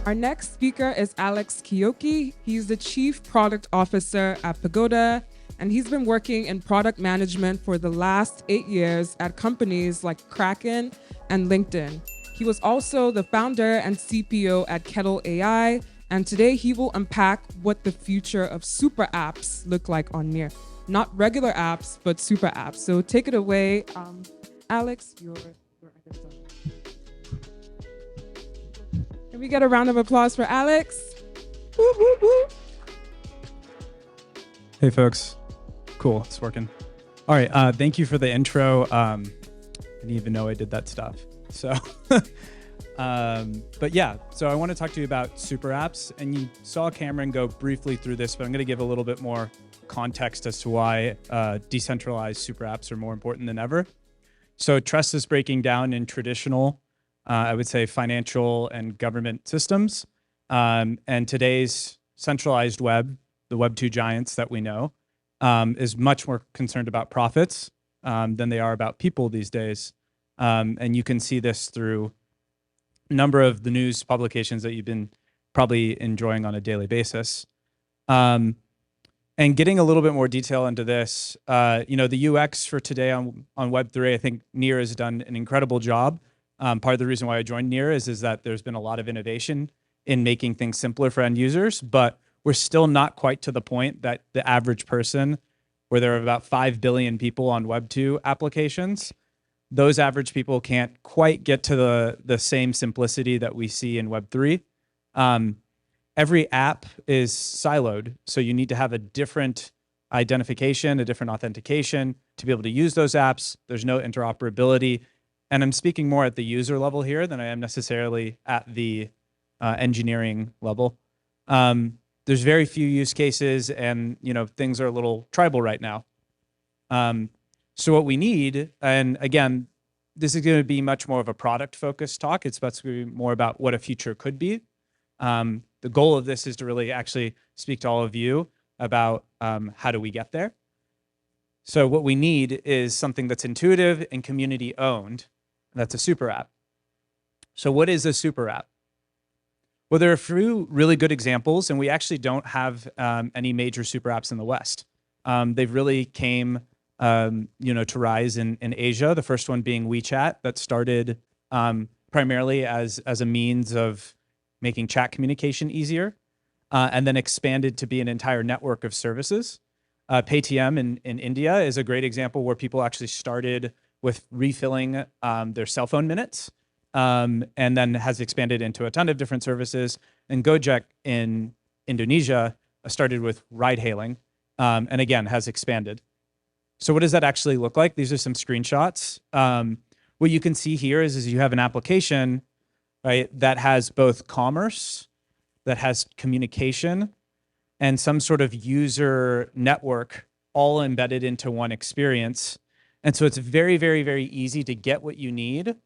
Our next speaker is Alex Chiocchi. He's the Chief Product Officer at Pagoda, and he's been working in product management for the last 8 years at companies like Kraken and LinkedIn. He was also the founder and CPO at Kettle AI, and today he will unpack what the future of super apps look like on Near. Not regular apps, but super apps. So take it away, Alex. You're Can we get a round of applause for Alex? Woo, woo, woo. Hey folks, cool, it's working. All right, thank you for the intro. I didn't even know I did that stuff. So, but yeah, so I want to talk to you about super apps, and you saw Cameron go briefly through this, but I'm going to give a little bit more context as to why decentralized super apps are more important than ever. So trust is breaking down in traditional, I would say, financial and government systems, and today's centralized web, the Web 2 giants that we know, is much more concerned about profits than they are about people these days. And you can see this through a number of the news publications that you've been probably enjoying on a daily basis. And getting a little bit more detail into this, the UX for today on Web3, I think Near has done an incredible job. Part of the reason why I joined Near is that there's been a lot of innovation in making things simpler for end users, but we're still not quite to the point that the average person, where there are about 5 billion people on Web 2 applications, those average people can't quite get to the same simplicity that we see in Web 3. Every app is siloed, so you need to have a different identification, a different authentication to be able to use those apps. There's no interoperability. And I'm speaking more at the user level here than I am necessarily at the engineering level. There's very few use cases, and things are a little tribal right now. So what we need, and again, this is going to be much more of a product-focused talk. It's supposed to be more about what a future could be. The goal of this is to really actually speak to all of you about how do we get there. So what we need is something that's intuitive and community-owned. That's a super app. So what is a super app? Well, there are a few really good examples, and we actually don't have any major super apps in the West. They've really came to rise in Asia, the first one being WeChat, that started primarily as a means of making chat communication easier, and then expanded to be an entire network of services. Paytm in India is a great example where people actually started with refilling their cell phone minutes, and then has expanded into a ton of different services. And Gojek in Indonesia started with ride hailing, and again, has expanded. So what does that actually look like? These are some screenshots. What you can see here is you have an application, right, that has both commerce, that has communication, and some sort of user network all embedded into one experience. And so it's very, very, very easy to get what you need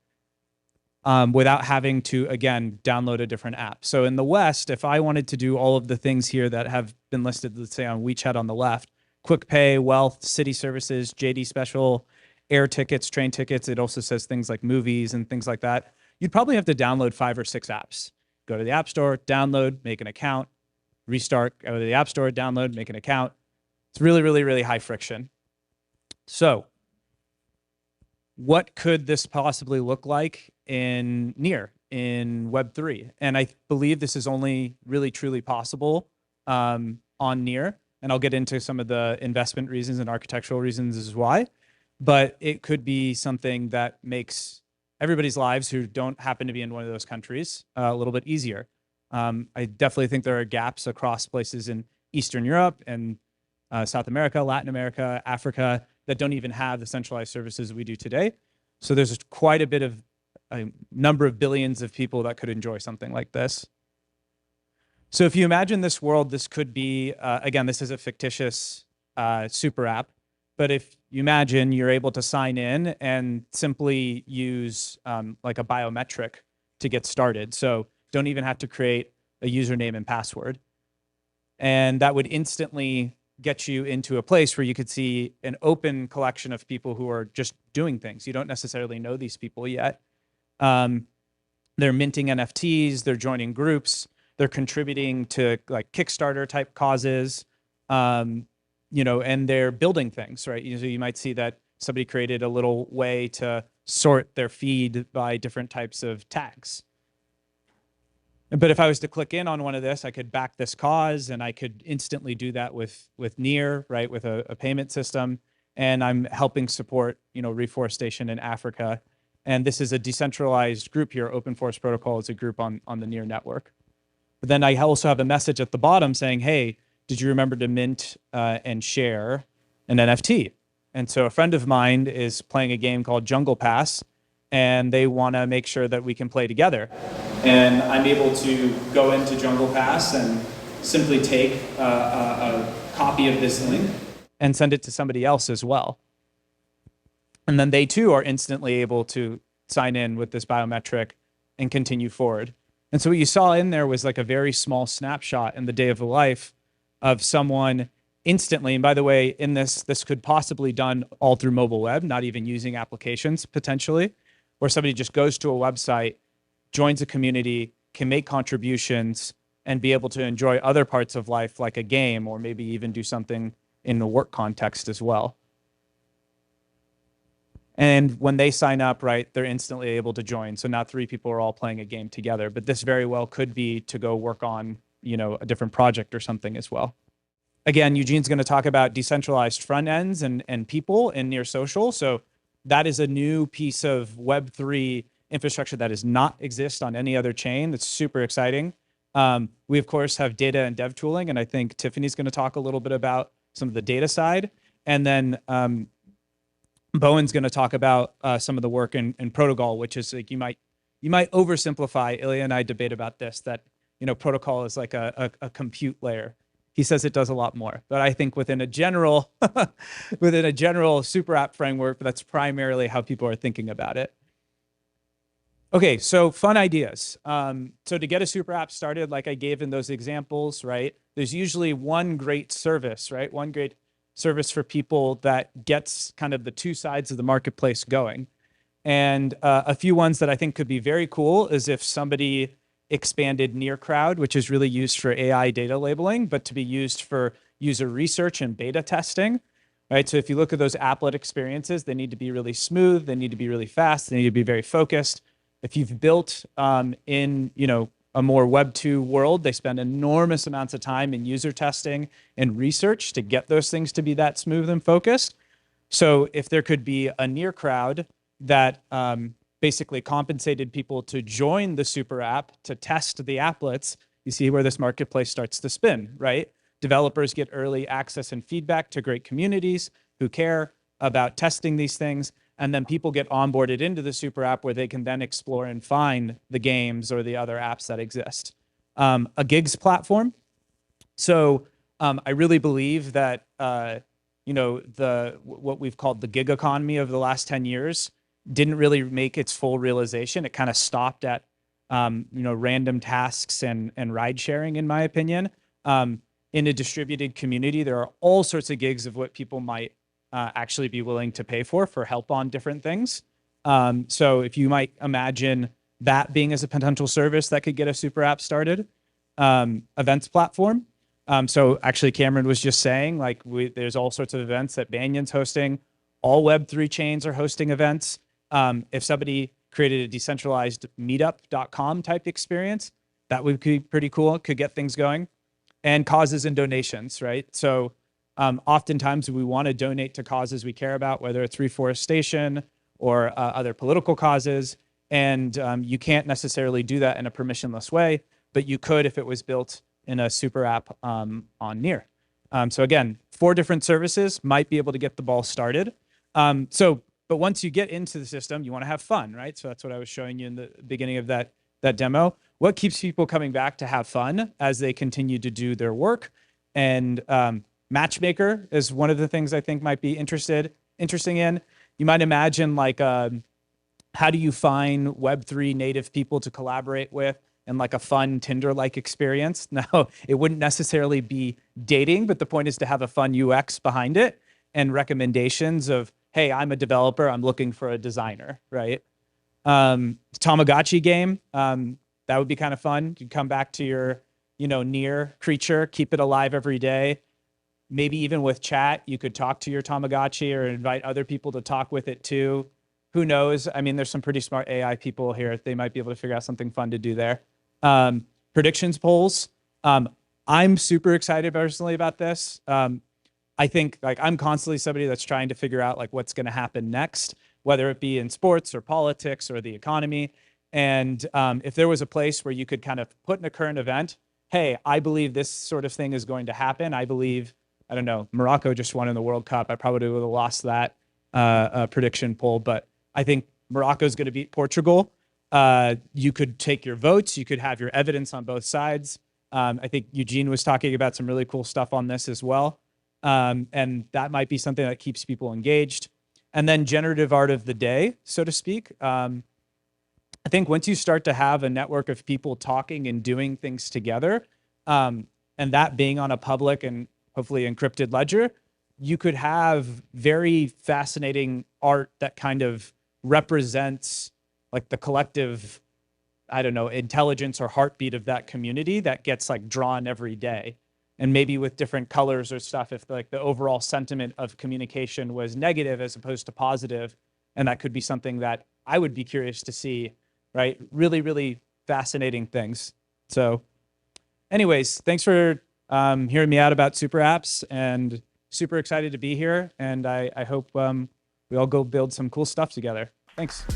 without having to, again, download a different app. So in the West, if I wanted to do all of the things here that have been listed, let's say on WeChat on the left, quick pay, wealth, city services, JD special, air tickets, train tickets, it also says things like movies and things like that, you'd probably have to download 5 or 6 apps. Go to the App Store, download, make an account, restart, go to the App Store, download, make an account. It's really, really, really high friction. So what could this possibly look like in Near, in Web3? And I believe this is only really, truly possible on Near. And I'll get into some of the investment reasons and architectural reasons as why. But it could be something that makes everybody's lives who don't happen to be in one of those countries a little bit easier. I definitely think there are gaps across places in Eastern Europe and South America, Latin America, Africa, that don't even have the centralized services we do today. So there's quite a bit of a number of billions of people that could enjoy something like this. So if you imagine this world, this could be, again, this is a fictitious super app, but if you imagine you're able to sign in and simply use like a biometric to get started. So don't even have to create a username and password. And that would instantly get you into a place where you could see an open collection of people who are just doing things. You don't necessarily know these people yet. They're minting NFTs, they're joining groups, they're contributing to like Kickstarter type causes, and they're building things, right? So you might see that somebody created a little way to sort their feed by different types of tags. But if I was to click in on one of this, I could back this cause, and I could instantly do that with Near, right, with a payment system. And I'm helping support, reforestation in Africa. And this is a decentralized group here. Open Forest Protocol is a group on the Near network. But then I also have a message at the bottom saying, hey, did you remember to mint and share an NFT? And so a friend of mine is playing a game called Jungle Pass, and they want to make sure that we can play together. And I'm able to go into Jungle Pass and simply take a copy of this link and send it to somebody else as well. And then they too are instantly able to sign in with this biometric and continue forward. And so what you saw in there was like a very small snapshot in the day of the life of someone instantly. And by the way, in this could possibly done all through mobile web, not even using applications potentially, where somebody just goes to a website, joins a community, can make contributions, and be able to enjoy other parts of life like a game, or maybe even do something in the work context as well. And when they sign up, right, they're instantly able to join. So now 3 people are all playing a game together, but this very well could be to go work on, a different project or something as well. Again, Eugene's going to talk about decentralized front ends and people in Near Social. So that is a new piece of Web3 infrastructure that does not exist on any other chain. That's super exciting. We, of course, have data and dev tooling, and I think Tiffany's going to talk a little bit about some of the data side. And then Bowen's going to talk about some of the work in protocol, which is like you might oversimplify. Ilya and I debate about this, that protocol is like a compute layer. He says it does a lot more, but I think within a general super app framework, that's primarily how people are thinking about it. Okay, so fun ideas. So to get a super app started, like I gave in those examples, right? There's usually one great service, right? One great service for people that gets kind of the 2 sides of the marketplace going. And a few ones that I think could be very cool is if somebody expanded Near Crowd, which is really used for AI data labeling, but to be used for user research and beta testing, right? So if you look at those applet experiences, they need to be really smooth, they need to be really fast, they need to be very focused. If you've built in, a more Web 2 world, they spend enormous amounts of time in user testing and research to get those things to be that smooth and focused. So if there could be a Near Crowd that basically compensated people to join the super app to test the applets, you see where this marketplace starts to spin, right? Developers get early access and feedback to great communities who care about testing these things. And then people get onboarded into the super app where they can then explore and find the games or the other apps that exist. A gigs platform. So I really believe that what we've called the gig economy over the last 10 years didn't really make its full realization. It kind of stopped at random tasks and ride sharing, in my opinion. In a distributed community, there are all sorts of gigs of what people might actually be willing to pay for help on different things. So if you might imagine that being as a potential service that could get a super app started. Events platform. So actually Cameron was just saying, like, there's all sorts of events that Banyan's hosting. All Web3 chains are hosting events. If somebody created a decentralized meetup.com type experience, that would be pretty cool. It could get things going. And causes and donations, right? So oftentimes we want to donate to causes we care about, whether it's reforestation or other political causes. And you can't necessarily do that in a permissionless way, but you could if it was built in a super app on Near. So again, 4 different services might be able to get the ball started. But once you get into the system, you want to have fun, right? So that's what I was showing you in the beginning of that demo. What keeps people coming back to have fun as they continue to do their work? And Matchmaker is one of the things I think might be interesting in. You might imagine, like, how do you find Web3 native people to collaborate with and like a fun Tinder-like experience? Now, it wouldn't necessarily be dating, but the point is to have a fun UX behind it and recommendations of, hey, I'm a developer, I'm looking for a designer, right? Tamagotchi game. That would be kind of fun. You'd come back to your, near creature, keep it alive every day. Maybe even with chat, you could talk to your Tamagotchi or invite other people to talk with it too. Who knows? I mean, there's some pretty smart AI people here. They might be able to figure out something fun to do there. Predictions polls. I'm super excited personally about this. I think I'm constantly somebody that's trying to figure out what's going to happen next, whether it be in sports or politics or the economy. And if there was a place where you could kind of put in a current event, hey, I believe this sort of thing is going to happen. I believe, I don't know, Morocco just won in the World Cup. I probably would have lost that prediction poll, but I think Morocco is going to beat Portugal. You could take your votes. You could have your evidence on both sides. I think Eugene was talking about some really cool stuff on this as well. And that might be something that keeps people engaged. And then generative art of the day, so to speak. I think once you start to have a network of people talking and doing things together, and that being on a public and hopefully encrypted ledger, you could have very fascinating art that kind of represents the collective, I don't know, intelligence or heartbeat of that community that gets drawn every day. And maybe with different colors or stuff, if the overall sentiment of communication was negative as opposed to positive, and that could be something that I would be curious to see, right? Really, really fascinating things. So anyways, thanks for hearing me out about SuperApps, and super excited to be here. And I hope we all go build some cool stuff together. Thanks.